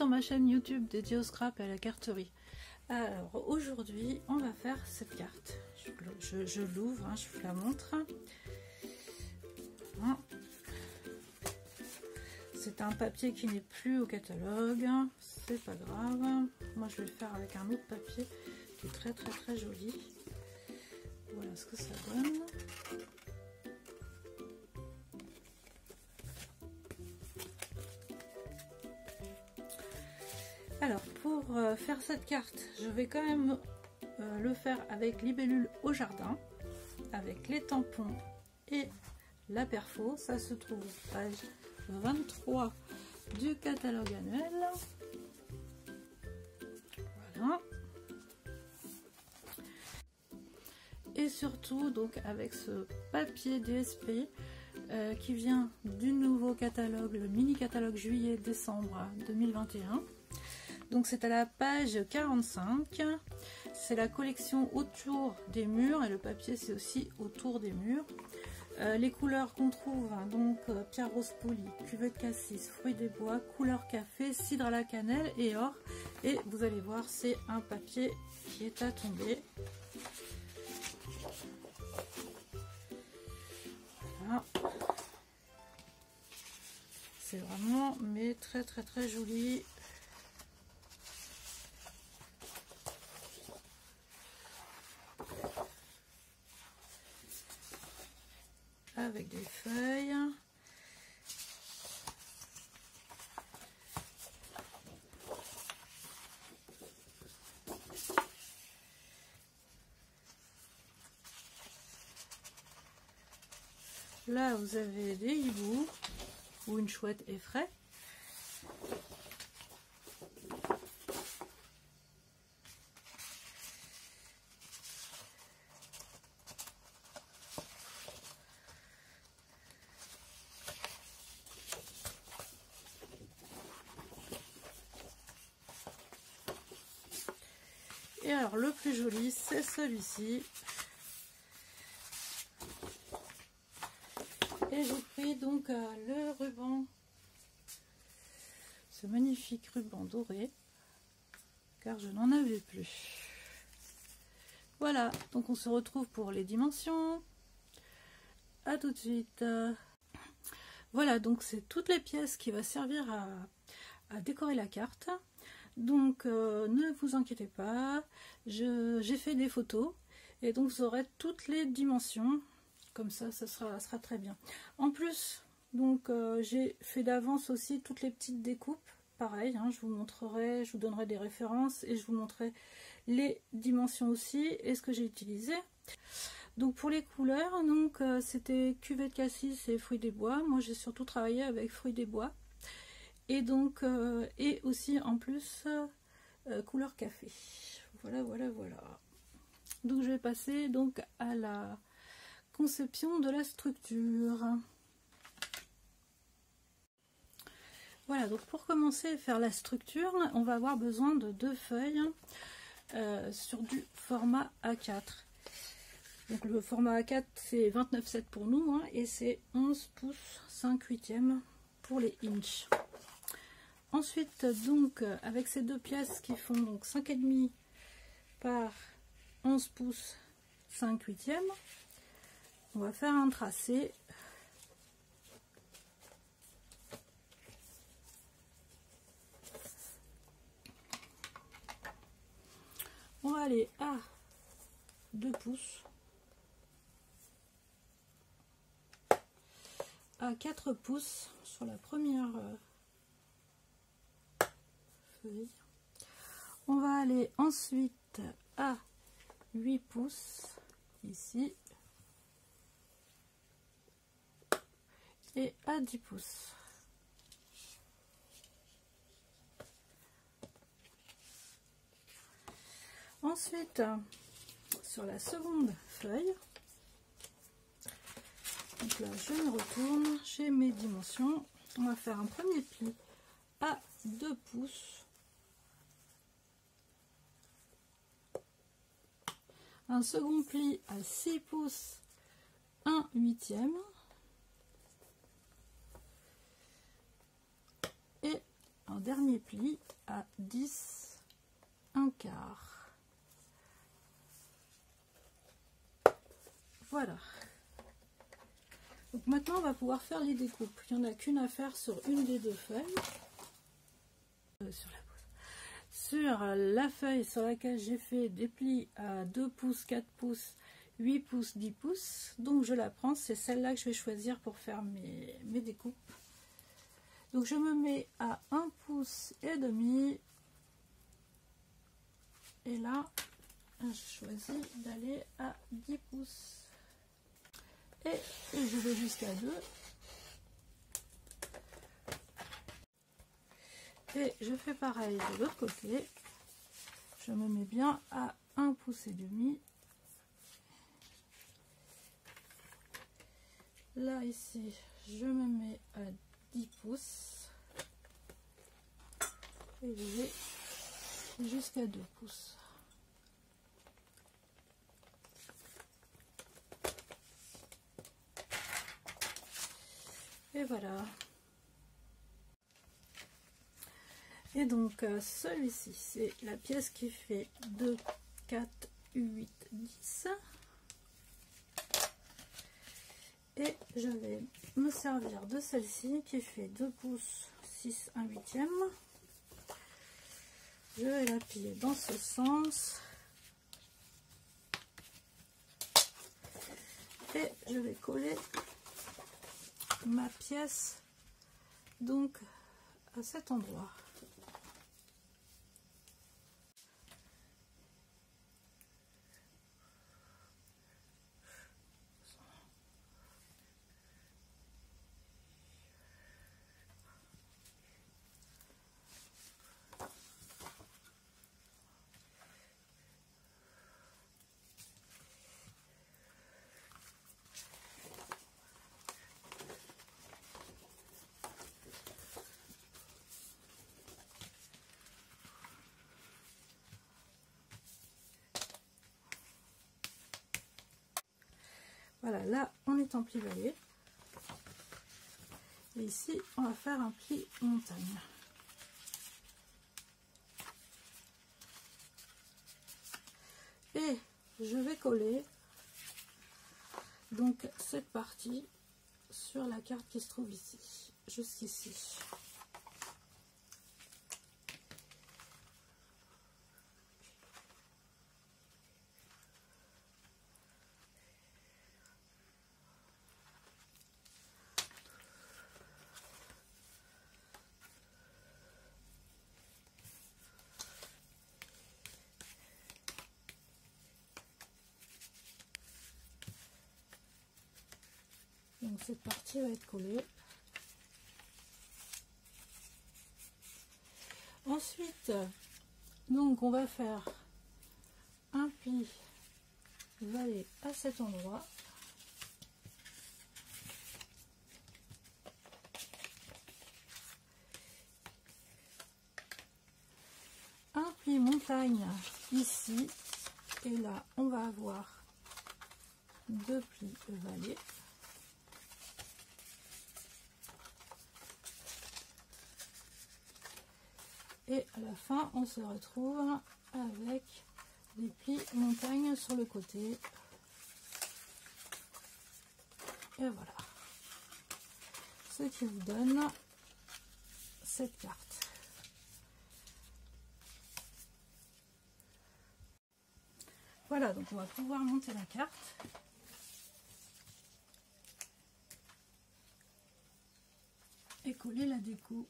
sur ma chaîne YouTube dédiée au scrap et à la carterie. Alors aujourd'hui on va faire cette carte. Je l'ouvre, hein, je vous la montre. Voilà. C'est un papier qui n'est plus au catalogue, c'est pas grave. Moi je vais le faire avec un autre papier qui est très joli. Voilà ce que ça donne. Alors pour faire cette carte, je vais quand même le faire avec Libellule au jardin, avec les tampons et la perfo. Ça se trouve page 23 du catalogue annuel. Voilà. Et surtout donc avec ce papier DSP qui vient du nouveau catalogue, le mini catalogue juillet-décembre 2021. Donc c'est à la page 45, c'est la collection autour des murs et le papier c'est aussi autour des murs. Les couleurs qu'on trouve, hein, donc pierre rose polie, cuvette cassis, fruits des bois, couleur café, cidre à la cannelle et or. Et vous allez voir, c'est un papier qui est à tomber. Voilà. C'est vraiment mais très joli. Avec des feuilles. Là, vous avez des hiboux ou une chouette effraie. Et alors le plus joli c'est celui-ci. Et j'ai pris donc le ruban, ce magnifique ruban doré, car je n'en avais plus. Voilà, donc on se retrouve pour les dimensions. À tout de suite. Voilà, donc c'est toutes les pièces qui vont servir à décorer la carte. Donc ne vous inquiétez pas, j'ai fait des photos et donc vous aurez toutes les dimensions, comme ça sera très bien. En plus, donc j'ai fait d'avance aussi toutes les petites découpes, pareil, hein, je vous montrerai, je vous donnerai des références et je vous montrerai les dimensions aussi et ce que j'ai utilisé. Donc pour les couleurs, donc c'était cuvette cassis et fruits des bois. Moi j'ai surtout travaillé avec fruits des bois. Et donc et aussi en plus couleur café. Voilà. Donc je vais passer donc à la conception de la structure. Voilà, donc pour commencer à faire la structure, on va avoir besoin de 2 feuilles sur du format A4. Donc le format A4 c'est 29,7 pour nous, hein, et c'est 11 pouces 5/8 pour les inches. Ensuite, donc, avec ces 2 pièces qui font donc 5,5 par 11 pouces 5/8, on va faire un tracé. On va aller à 2 pouces, à 4 pouces sur la première feuille. On va aller ensuite à 8 pouces ici et à 10 pouces. Ensuite, sur la seconde feuille, donc là je me retourne, j'ai mes dimensions. On va faire un premier pli à 2 pouces, un second pli à 6 pouces 1/8 et un dernier plis à 10 1/4. Voilà. Donc maintenant on va pouvoir faire les découpes. Il n'y en a qu'une à faire sur une des deux feuilles. Sur la feuille sur laquelle j'ai fait des plis à 2 pouces, 4 pouces, 8 pouces, 10 pouces. Donc je la prends, c'est celle-là que je vais choisir pour faire mes découpes. Donc je me mets à 1 pouce et demi. Et là, je choisis d'aller à 10 pouces. Et je vais jusqu'à 2. Et je fais pareil de l'autre côté. Je me mets bien à 1 pouce et demi. Là, ici, je me mets à 10 pouces. Et je vais jusqu'à 2 pouces. Et voilà. Et donc celui-ci, c'est la pièce qui fait 2, 4, 8, 10. Et je vais me servir de celle-ci qui fait 2 pouces, 6, 1/8. Je vais la plier dans ce sens. Et je vais coller ma pièce donc à cet endroit. Voilà, là on est en pli vallée. Et ici, on va faire un pli montagne. Et je vais coller donc cette partie sur la carte qui se trouve ici, juste ici. Donc cette partie va être collée. Ensuite, donc on va faire un pli vallée à cet endroit. Un pli montagne ici. Et là, on va avoir 2 plis vallées. Et à la fin, on se retrouve avec des plis montagne sur le côté. Et voilà. Ce qui vous donne cette carte. Voilà, donc on va pouvoir monter la carte. Et coller la déco.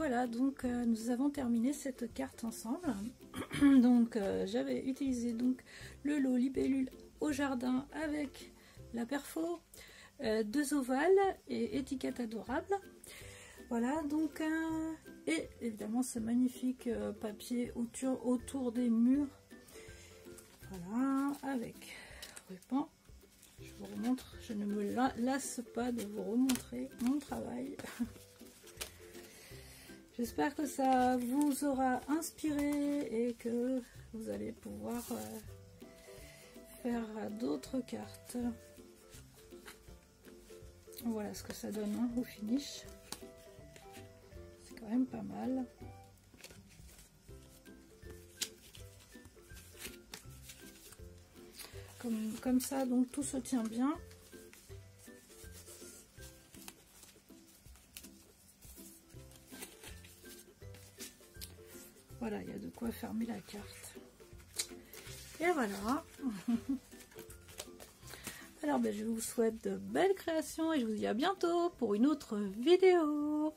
voilà, donc nous avons terminé cette carte ensemble. Donc j'avais utilisé donc le lot libellule au jardin avec la perfo, 2 ovales et étiquette adorable. Voilà, donc et évidemment ce magnifique papier autour des murs. Voilà, avec ruban. Je vous remontre, je ne me lasse pas de vous remontrer mon travail. J'espère que ça vous aura inspiré et que vous allez pouvoir faire d'autres cartes. Voilà ce que ça donne hein, au finish. C'est quand même pas mal. Comme ça, donc tout se tient bien. Voilà, il y a de quoi fermer la carte. Et voilà. Alors, ben, je vous souhaite de belles créations et je vous dis à bientôt pour une autre vidéo.